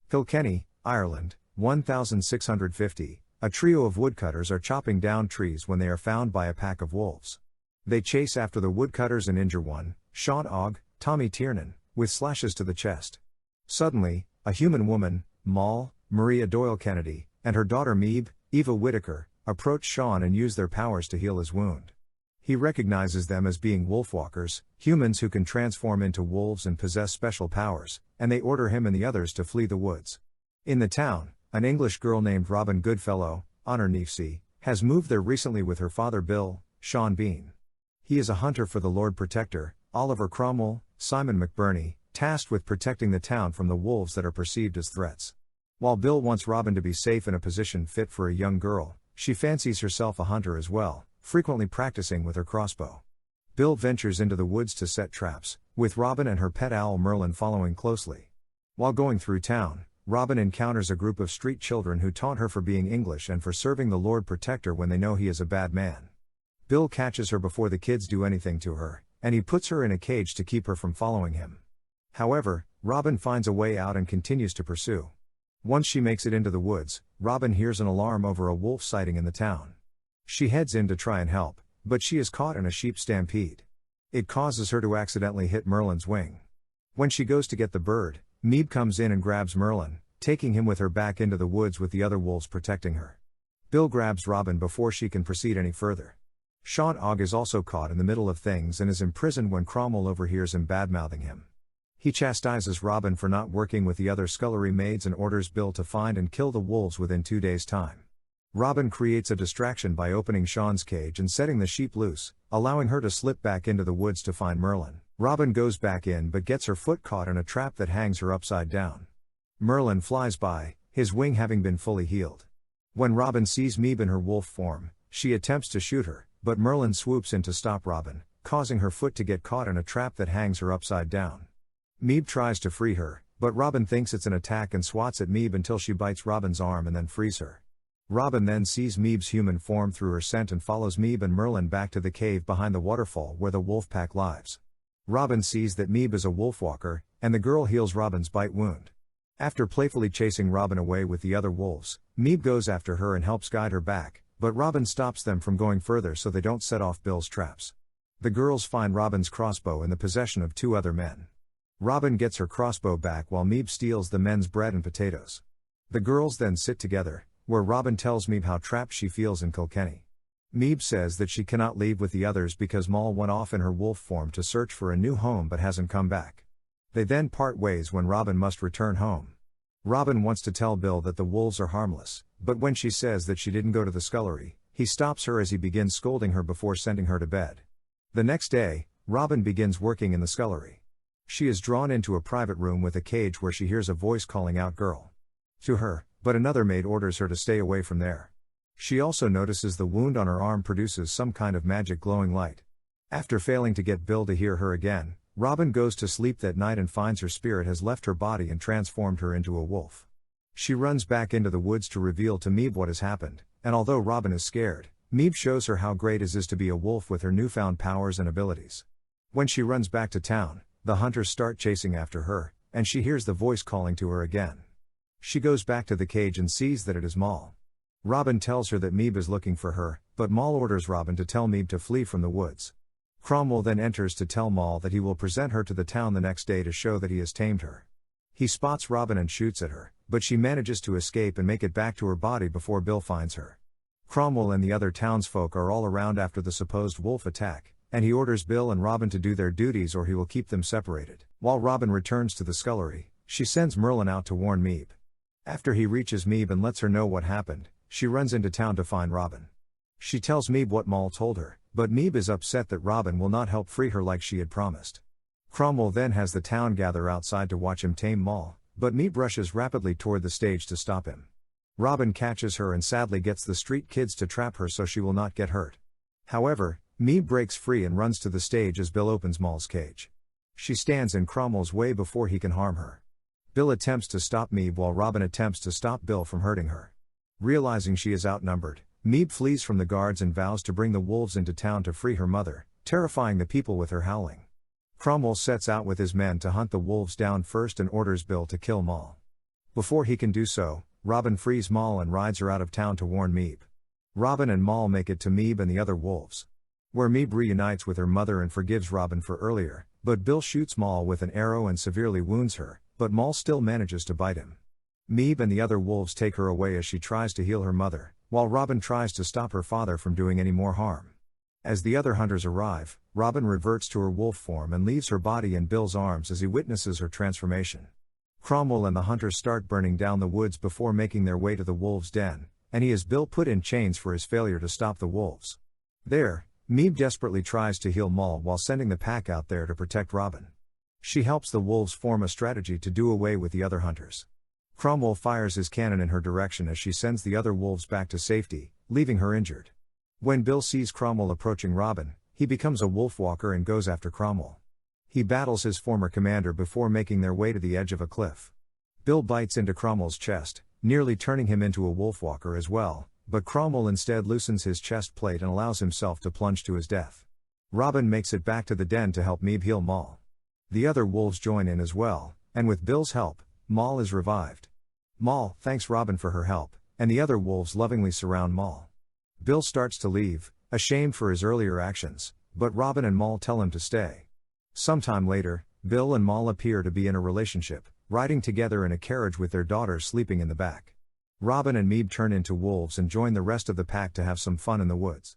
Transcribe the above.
Kilkenny, Ireland, 1650. A trio of woodcutters are chopping down trees when they are found by a pack of wolves. They chase after the woodcutters and injure one, Sean Ogg, Tommy Tiernan, with slashes to the chest. Suddenly, a human woman, Moll, Maria Doyle Kennedy, and her daughter Meeb, Eva Whitaker, approach Sean and use their powers to heal his wound. He recognizes them as being wolfwalkers, humans who can transform into wolves and possess special powers, and they order him and the others to flee the woods. In the town, an English girl named Robin Goodfellow, Honor Neefsey, has moved there recently with her father Bill, Sean Bean. He is a hunter for the Lord Protector, Oliver Cromwell, Simon McBurney, tasked with protecting the town from the wolves that are perceived as threats. While Bill wants Robin to be safe in a position fit for a young girl, she fancies herself a hunter as well, frequently practicing with her crossbow. Bill ventures into the woods to set traps, with Robin and her pet owl Merlin following closely. While going through town, Robin encounters a group of street children who taunt her for being English and for serving the Lord Protector when they know he is a bad man. Bill catches her before the kids do anything to her, and he puts her in a cage to keep her from following him. However, Robin finds a way out and continues to pursue. Once she makes it into the woods, Robin hears an alarm over a wolf sighting in the town. She heads in to try and help, but she is caught in a sheep stampede. It causes her to accidentally hit Merlin's wing. When she goes to get the bird, Meeb comes in and grabs Merlin, taking him with her back into the woods with the other wolves protecting her. Bill grabs Robin before she can proceed any further. Sean Ogg is also caught in the middle of things and is imprisoned when Cromwell overhears him badmouthing him. He chastises Robin for not working with the other scullery maids and orders Bill to find and kill the wolves within 2 days' time. Robin creates a distraction by opening Sean's cage and setting the sheep loose, allowing her to slip back into the woods to find Merlin. Robin goes back in but gets her foot caught in a trap that hangs her upside down. Merlin flies by, his wing having been fully healed. When Robin sees Meeb in her wolf form, she attempts to shoot her, but Merlin swoops in to stop Robin, causing her foot to get caught in a trap that hangs her upside down. Meeb tries to free her, but Robin thinks it's an attack and swats at Meeb until she bites Robin's arm and then frees her. Robin then sees Meeb's human form through her scent and follows Meeb and Merlin back to the cave behind the waterfall where the wolf pack lives. Robin sees that Meeb is a wolfwalker, and the girl heals Robin's bite wound. After playfully chasing Robin away with the other wolves, Meeb goes after her and helps guide her back, but Robin stops them from going further so they don't set off Bill's traps. The girls find Robin's crossbow in the possession of 2 other men. Robin gets her crossbow back while Meeb steals the men's bread and potatoes. The girls then sit together, where Robin tells Meeb how trapped she feels in Kilkenny. Meeb says that she cannot leave with the others because Moll went off in her wolf form to search for a new home but hasn't come back. They then part ways when Robin must return home. Robin wants to tell Bill that the wolves are harmless, but when she says that she didn't go to the scullery, he stops her as he begins scolding her before sending her to bed. The next day, Robin begins working in the scullery. She is drawn into a private room with a cage where she hears a voice calling out "girl" to her, but another maid orders her to stay away from there. She also notices the wound on her arm produces some kind of magic glowing light. After failing to get Bill to hear her again, Robin goes to sleep that night and finds her spirit has left her body and transformed her into a wolf. She runs back into the woods to reveal to Meeb what has happened, and although Robin is scared, Meeb shows her how great it is to be a wolf with her newfound powers and abilities. When she runs back to town, the hunters start chasing after her, and she hears the voice calling to her again. She goes back to the cage and sees that it is Moll. Robin tells her that Meeb is looking for her, but Moll orders Robin to tell Meeb to flee from the woods. Cromwell then enters to tell Moll that he will present her to the town the next day to show that he has tamed her. He spots Robin and shoots at her, but she manages to escape and make it back to her body before Bill finds her. Cromwell and the other townsfolk are all around after the supposed wolf attack, and he orders Bill and Robin to do their duties or he will keep them separated. While Robin returns to the scullery, she sends Merlin out to warn Meeb. After he reaches Meeb and lets her know what happened, she runs into town to find Robin. She tells Meeb what Moll told her, but Meeb is upset that Robin will not help free her like she had promised. Cromwell then has the town gather outside to watch him tame Moll, but Meeb rushes rapidly toward the stage to stop him. Robin catches her and sadly gets the street kids to trap her so she will not get hurt. However, Meeb breaks free and runs to the stage as Bill opens Moll's cage. She stands in Cromwell's way before he can harm her. Bill attempts to stop Meeb while Robin attempts to stop Bill from hurting her. Realizing she is outnumbered, Meeb flees from the guards and vows to bring the wolves into town to free her mother, terrifying the people with her howling. Cromwell sets out with his men to hunt the wolves down first and orders Bill to kill Moll. Before he can do so, Robin frees Moll and rides her out of town to warn Meeb. Robin and Moll make it to Meeb and the other wolves, where Meeb reunites with her mother and forgives Robin for earlier, but Bill shoots Moll with an arrow and severely wounds her, but Moll still manages to bite him. Meeb and the other wolves take her away as she tries to heal her mother, while Robin tries to stop her father from doing any more harm. As the other hunters arrive, Robin reverts to her wolf form and leaves her body in Bill's arms as he witnesses her transformation. Cromwell and the hunters start burning down the woods before making their way to the wolves' den, and he has Bill put in chains for his failure to stop the wolves. There, Meeb desperately tries to heal Moll while sending the pack out there to protect Robin. She helps the wolves form a strategy to do away with the other hunters. Cromwell fires his cannon in her direction as she sends the other wolves back to safety, leaving her injured. When Bill sees Cromwell approaching Robin, he becomes a wolfwalker and goes after Cromwell. He battles his former commander before making their way to the edge of a cliff. Bill bites into Cromwell's chest, nearly turning him into a wolfwalker as well, but Cromwell instead loosens his chest plate and allows himself to plunge to his death. Robin makes it back to the den to help Meeb heal Moll. The other wolves join in as well, and with Bill's help, Moll is revived. Moll thanks Robin for her help, and the other wolves lovingly surround Moll. Bill starts to leave, ashamed for his earlier actions, but Robin and Moll tell him to stay. Sometime later, Bill and Moll appear to be in a relationship, riding together in a carriage with their daughters sleeping in the back. Robin and Meeb turn into wolves and join the rest of the pack to have some fun in the woods.